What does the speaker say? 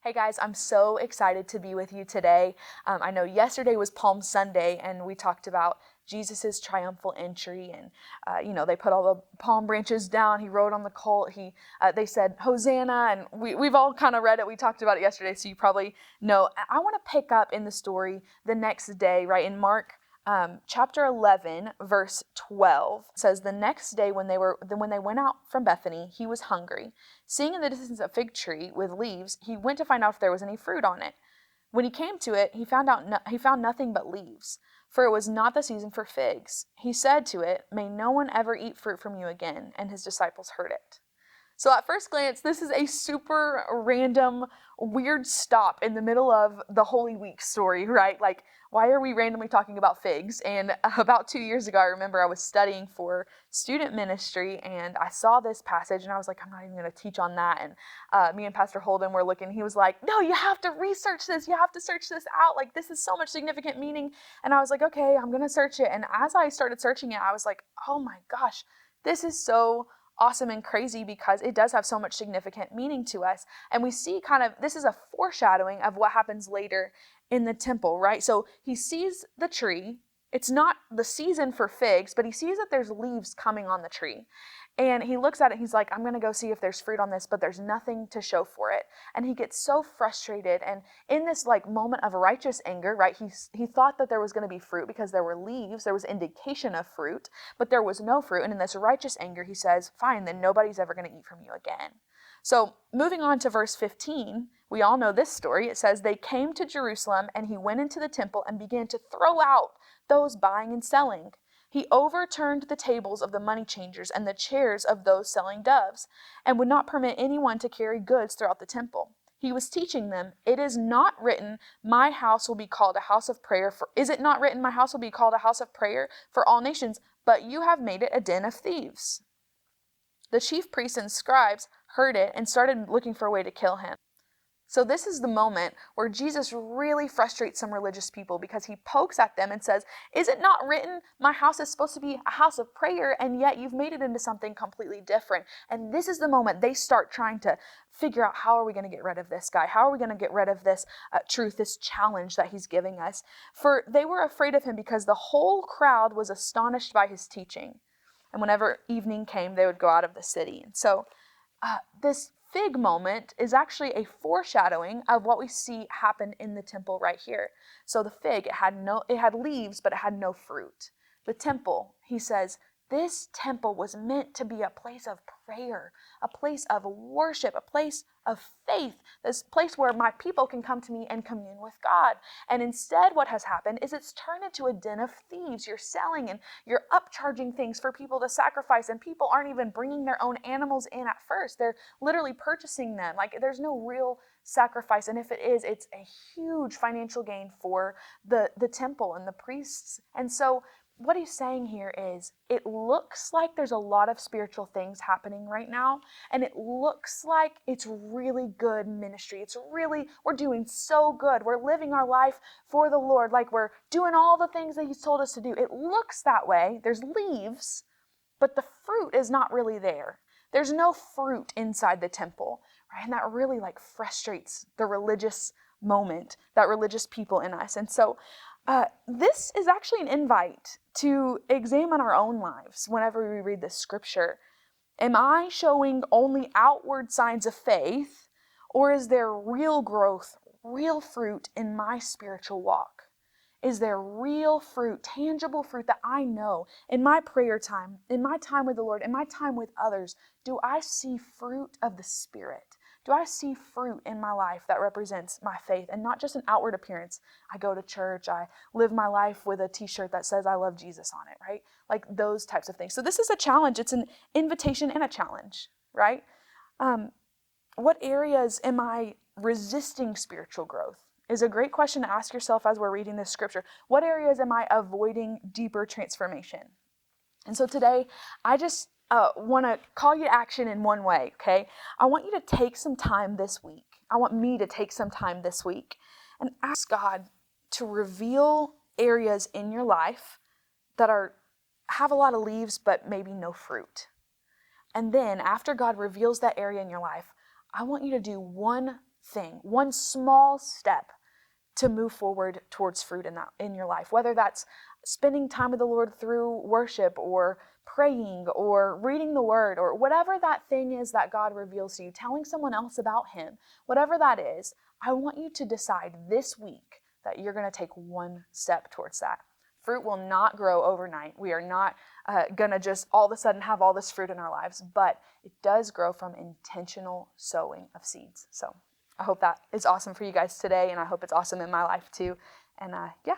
Hey guys, I'm so excited to be with you today. I know yesterday was Palm Sunday and we talked about Jesus's triumphal entry and, they put all the palm branches down. He rode on the colt. They said, Hosanna, and we've all kind of read it. We talked about it yesterday, so you probably know. I want to pick up in the story the next day, right? In Mark chapter 11, verse 12 says, the next day when they went out from Bethany, he was hungry. Seeing in the distance a fig tree with leaves, he went to find out if there was any fruit on it. When he came to it, he found nothing but leaves, for it was not the season for figs. He said to it, "May no one ever eat fruit from you again." And his disciples heard it. So at first glance, this is a super random, weird stop in the middle of the Holy Week story, right? Like, why are we randomly talking about figs? And about 2 years ago, I remember I was studying for student ministry and I saw this passage and I was like, I'm not even going to teach on that. And me and Pastor Holden were looking, he was like, no, you have to research this. You have to search this out. Like, this is so much significant meaning. And I was like, okay, I'm going to search it. And as I started searching it, I was like, oh my gosh, this is so awesome and crazy because it does have so much significant meaning to us. And we see this is a foreshadowing of what happens later in the temple, right? So he sees the tree. It's not the season for figs, but he sees that there's leaves coming on the tree. And he looks at it, he's like, I'm going to go see if there's fruit on this, but there's nothing to show for it. And he gets so frustrated. And in this moment of righteous anger, right, he thought that there was going to be fruit because there were leaves, there was indication of fruit, but there was no fruit. And in this righteous anger, he says, fine, then nobody's ever going to eat from you again. So moving on to verse 15, we all know this story. It says, they came to Jerusalem and he went into the temple and began to throw out those buying and selling. He overturned the tables of the money changers and the chairs of those selling doves, and would not permit anyone to carry goods throughout the temple. He was teaching them, "It is not written, my house will be called a house of prayer for is it not written, my house will be called a house of prayer for all nations, but you have made it a den of thieves." The chief priests and scribes heard it and started looking for a way to kill him. So this is the moment where Jesus really frustrates some religious people because he pokes at them and says, is it not written, my house is supposed to be a house of prayer, and yet you've made it into something completely different. And this is the moment they start trying to figure out, how are we going to get rid of this guy? How are we going to get rid of this truth, this challenge that he's giving us? For they were afraid of him because the whole crowd was astonished by his teaching. And whenever evening came, they would go out of the city. And so this fig moment is actually a foreshadowing of what we see happen in the temple right here. So the fig, it had leaves, but it had no fruit. The temple, he says, this temple was meant to be a place of prayer, a place of worship, a place of faith, this place where my people can come to me and commune with God. And instead what has happened is it's turned into a den of thieves. You're selling and you're upcharging things for people to sacrifice, and people aren't even bringing their own animals in at first. They're literally purchasing them. Like, there's no real sacrifice, and if it is, it's a huge financial gain for the temple and the priests. And so what he's saying here is, it looks like there's a lot of spiritual things happening right now, and it looks like it's really good ministry. We're doing so good. We're living our life for the Lord, like we're doing all the things that he's told us to do. It looks that way. There's leaves, but the fruit is not really there. There's no fruit inside the temple, right? And that really frustrates the religious moment, that religious people in us. And so this is actually an invite to examine our own lives whenever we read this scripture. Am I showing only outward signs of faith, or is there real growth, real fruit in my spiritual walk? Is there real fruit, tangible fruit that I know in my prayer time, in my time with the Lord, in my time with others? Do I see fruit of the Spirit? Do I see fruit in my life that represents my faith and not just an outward appearance? I go to church, I live my life with a t-shirt that says I love Jesus on it, right? Like those types of things. So this is a challenge. It's an invitation and a challenge, right? What areas am I resisting spiritual growth? Is a great question to ask yourself as we're reading this scripture. What areas am I avoiding deeper transformation? And so today, I just want to call you to action in one way, okay? I want you to take some time this week. I want me to take some time this week and ask God to reveal areas in your life that have a lot of leaves but maybe no fruit. And then after God reveals that area in your life, I want you to do one thing, one small step to move forward towards fruit in your life, whether that's spending time with the Lord through worship or praying or reading the word or whatever that thing is that God reveals to you, telling someone else about him, whatever that is. I want you to decide this week that you're going to take one step towards that. Fruit will not grow overnight. We are not going to just all of a sudden have all this fruit in our lives, but it does grow from intentional sowing of seeds. So I hope that is awesome for you guys today, and I hope it's awesome in my life too. And yeah,